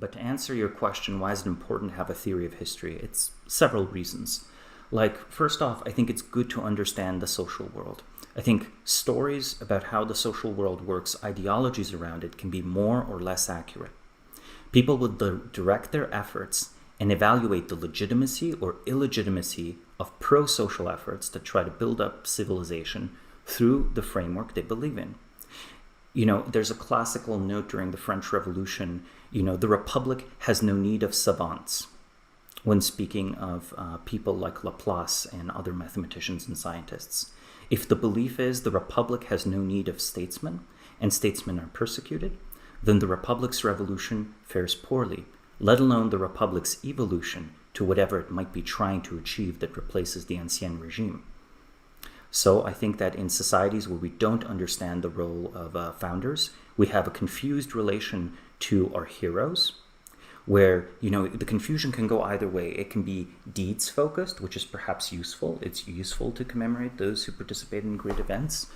But to answer your question, why is it important to have a theory of history? It's several reasons. Like, first off, I think it's good to understand the social world. I think stories about how the social world works, ideologies around it, can be more or less accurate. People will direct their efforts and evaluate the legitimacy or illegitimacy of pro-social efforts to try to build up civilization through the framework they believe in. You know, there's a classical note during the French Revolution, the Republic has no need of savants, when speaking of people like Laplace and other mathematicians and scientists. If the belief is the Republic has no need of statesmen, and statesmen are persecuted, then the Republic's revolution fares poorly, let alone the Republic's evolution to whatever it might be trying to achieve that replaces the ancien regime. So I think that in societies where we don't understand the role of founders, we have a confused relation to our heroes, where, the confusion can go either way. It can be deeds focused, which is perhaps useful. It's useful to commemorate those who participate in great events.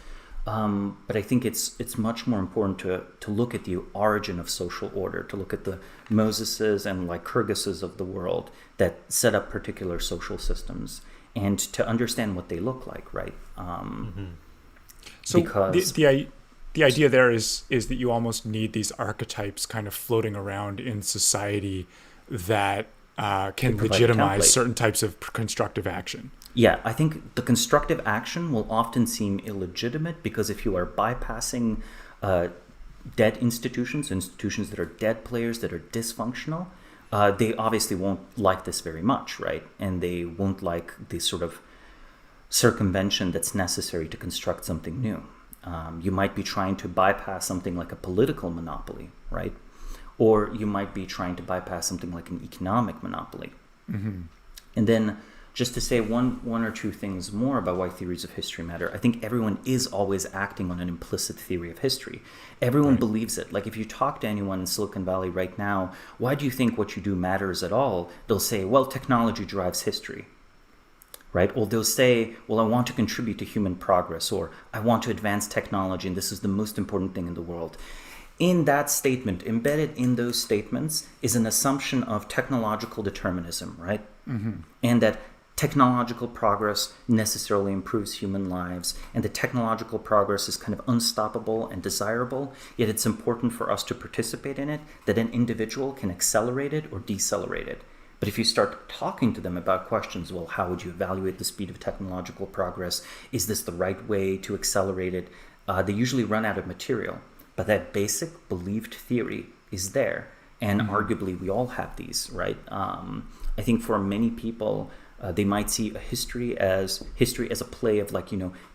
But I think it's much more important to look at the origin of social order, to look at the Moseses and Lycurguses of the world that set up particular social systems, and to understand what they look like, right? So because the idea there is that you almost need these archetypes kind of floating around in society that can legitimize certain types of constructive action. Yeah, I think the constructive action will often seem illegitimate because if you are bypassing dead institutions that are dead players, that are dysfunctional, they obviously won't like this very much, right? And they won't like the sort of circumvention that's necessary to construct something new. You might be trying to bypass something like a political monopoly, right? Or you might be trying to bypass something like an economic monopoly. Mm-hmm. And then just to say one or two things more about why theories of history matter, I think everyone is always acting on an implicit theory of history. Everyone believes it. Like if you talk to anyone in Silicon Valley right now, why do you think what you do matters at all? They'll say, well, technology drives history, right? Or they'll say, well, I want to contribute to human progress, or I want to advance technology, and this is the most important thing in the world. In that statement, embedded in those statements, is an assumption of technological determinism, right? Mm-hmm. And that technological progress necessarily improves human lives, and the technological progress is kind of unstoppable and desirable, yet it's important for us to participate in it, that an individual can accelerate it or decelerate it. But if you start talking to them about questions, well, how would you evaluate the speed of technological progress? Is this the right way to accelerate it? They usually run out of material. But that basic believed theory is there. And arguably, we all have these, right? I think for many people, they might see history as a play of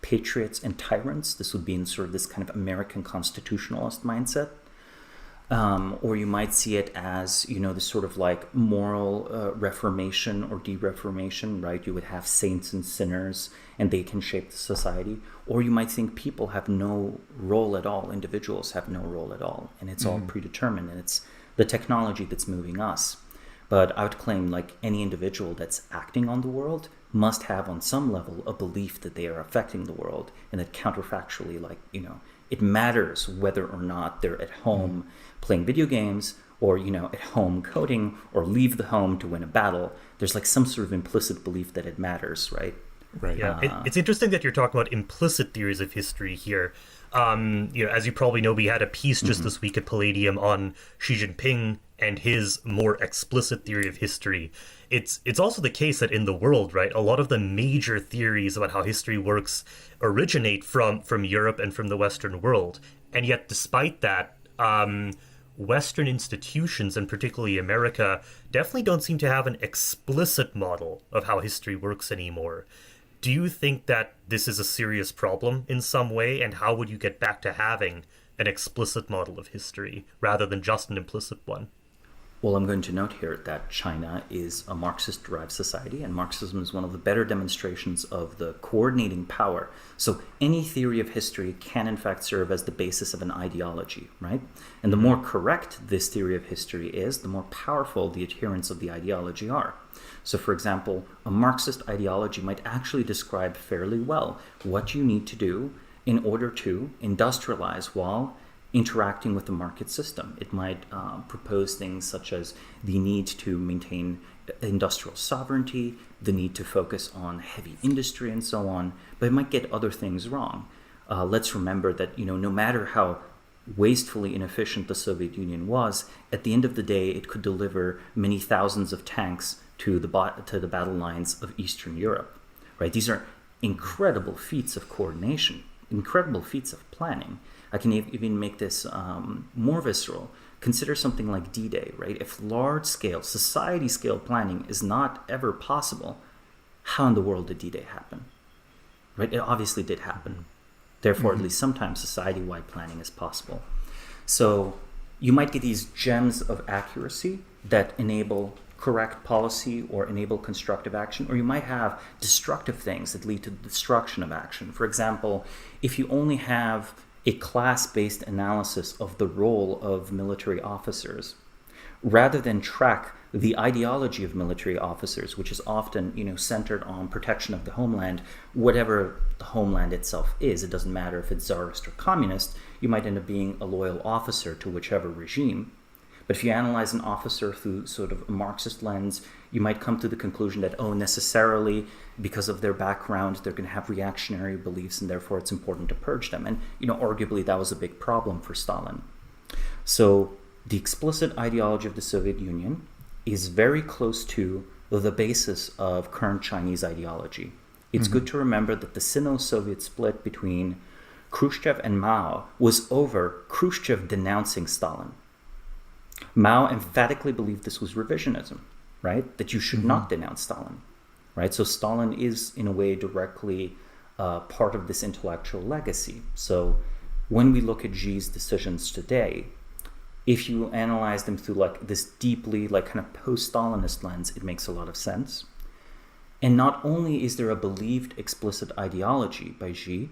patriots and tyrants. This would be in sort of this kind of American constitutionalist mindset. Or you might see it as, this sort of moral reformation or de-reformation, right? You would have saints and sinners and they can shape the society. Or you might think people have no role at all, individuals have no role at all, and it's all predetermined, and it's the technology that's moving us. But I would claim any individual that's acting on the world must have on some level a belief that they are affecting the world, and that counterfactually, it matters whether or not they're at home playing video games or, at home coding or leave the home to win a battle. There's some sort of implicit belief that it matters, right? Right. Yeah, it's interesting that you're talking about implicit theories of history here. As you probably know, we had a piece just this week at Palladium on Xi Jinping and his more explicit theory of history. It's also the case that in the world, right, a lot of the major theories about how history works originate from Europe and from the Western world. And yet, despite that, Western institutions, and particularly America, definitely don't seem to have an explicit model of how history works anymore. Do you think that this is a serious problem in some way, and how would you get back to having an explicit model of history rather than just an implicit one? Well, I'm going to note here that China is a Marxist-derived society, and Marxism is one of the better demonstrations of the coordinating power. So any theory of history can, in fact, serve as the basis of an ideology, right? And the more correct this theory of history is, the more powerful the adherents of the ideology are. So, for example, a Marxist ideology might actually describe fairly well what you need to do in order to industrialize while interacting with the market system. It might propose things such as the need to maintain industrial sovereignty, the need to focus on heavy industry and so on, but it might get other things wrong. Let's remember that, no matter how wastefully inefficient the Soviet Union was, at the end of the day, it could deliver many thousands of tanks to the battle lines of Eastern Europe, right? These are incredible feats of coordination, incredible feats of planning. I can even make this more visceral. Consider something like D-Day, right? If large-scale, society-scale planning is not ever possible, how in the world did D-Day happen? Right? It obviously did happen. Therefore, at least sometimes society-wide planning is possible. So you might get these gems of accuracy that enable correct policy or enable constructive action, or you might have destructive things that lead to the destruction of action. For example, if you only have a class-based analysis of the role of military officers, rather than track the ideology of military officers, which is often, centered on protection of the homeland, whatever the homeland itself is. It doesn't matter if it's Tsarist or communist. You might end up being a loyal officer to whichever regime. But if you analyze an officer through sort of a Marxist lens, you might come to the conclusion that, necessarily, because of their background, they're going to have reactionary beliefs, and therefore it's important to purge them. And, arguably that was a big problem for Stalin. So the explicit ideology of the Soviet Union is very close to the basis of current Chinese ideology. It's good to remember that the Sino-Soviet split between Khrushchev and Mao was over Khrushchev denouncing Stalin. Mao emphatically believed this was revisionism, right? That you should not denounce Stalin, right? So Stalin is, in a way, directly part of this intellectual legacy. So when we look at Xi's decisions today, if you analyze them through this deeply kind of post-Stalinist lens, it makes a lot of sense. And not only is there a believed explicit ideology by Xi,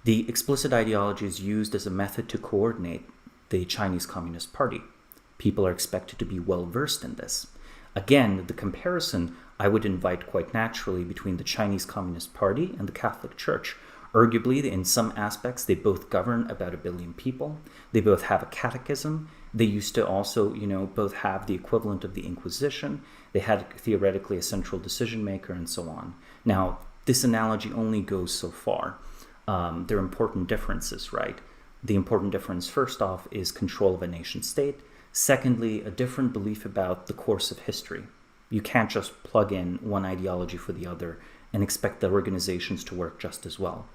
the explicit ideology is used as a method to coordinate the Chinese Communist Party. People are expected to be well-versed in this. Again, the comparison I would invite quite naturally between the Chinese Communist Party and the Catholic Church. Arguably, in some aspects, they both govern about 1 billion people. They both have a catechism. They used to also, both have the equivalent of the Inquisition. They had theoretically a central decision maker and so on. Now, this analogy only goes so far. There are important differences, right? The important difference, first off, is control of a nation state. Secondly, a different belief about the course of history. You can't just plug in one ideology for the other and expect the organizations to work just as well.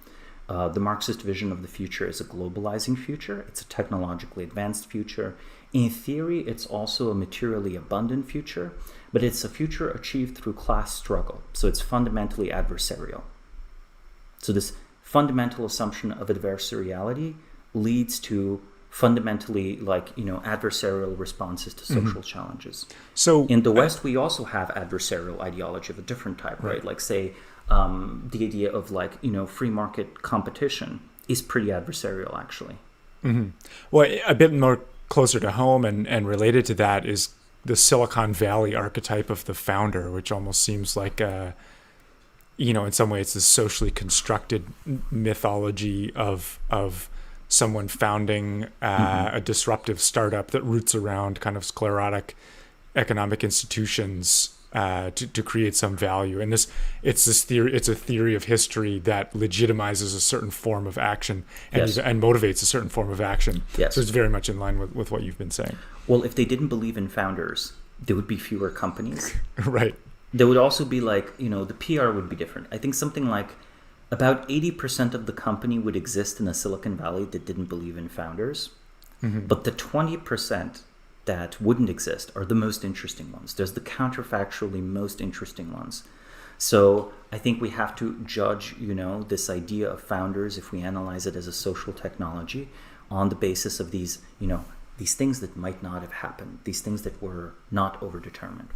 The Marxist vision of the future is a globalizing future. It's a technologically advanced future. In theory, it's also a materially abundant future, but it's a future achieved through class struggle. So it's fundamentally adversarial. So this fundamental assumption of adversariality leads to fundamentally adversarial responses to social challenges. So in the West, we also have adversarial ideology of a different type, right? Like say the idea of free market competition is pretty adversarial actually. Well, a bit more closer to home and related to that is the Silicon Valley archetype of the founder, which almost seems like in some ways it's a socially constructed mythology of someone founding a disruptive startup that roots around kind of sclerotic economic institutions to create some value. And it's a theory of history that legitimizes a certain form of action and motivates a certain form of action. Yes. So it's very much in line with what you've been saying. Well, if they didn't believe in founders, there would be fewer companies. Right. There would also be the PR would be different. I think something like about 80% of the company would exist in a Silicon Valley that didn't believe in founders. But the 20% that wouldn't exist are the most interesting ones. There's the counterfactually most interesting ones. So I think we have to judge, this idea of founders, if we analyze it as a social technology, on the basis of these, these things that might not have happened, these things that were not overdetermined.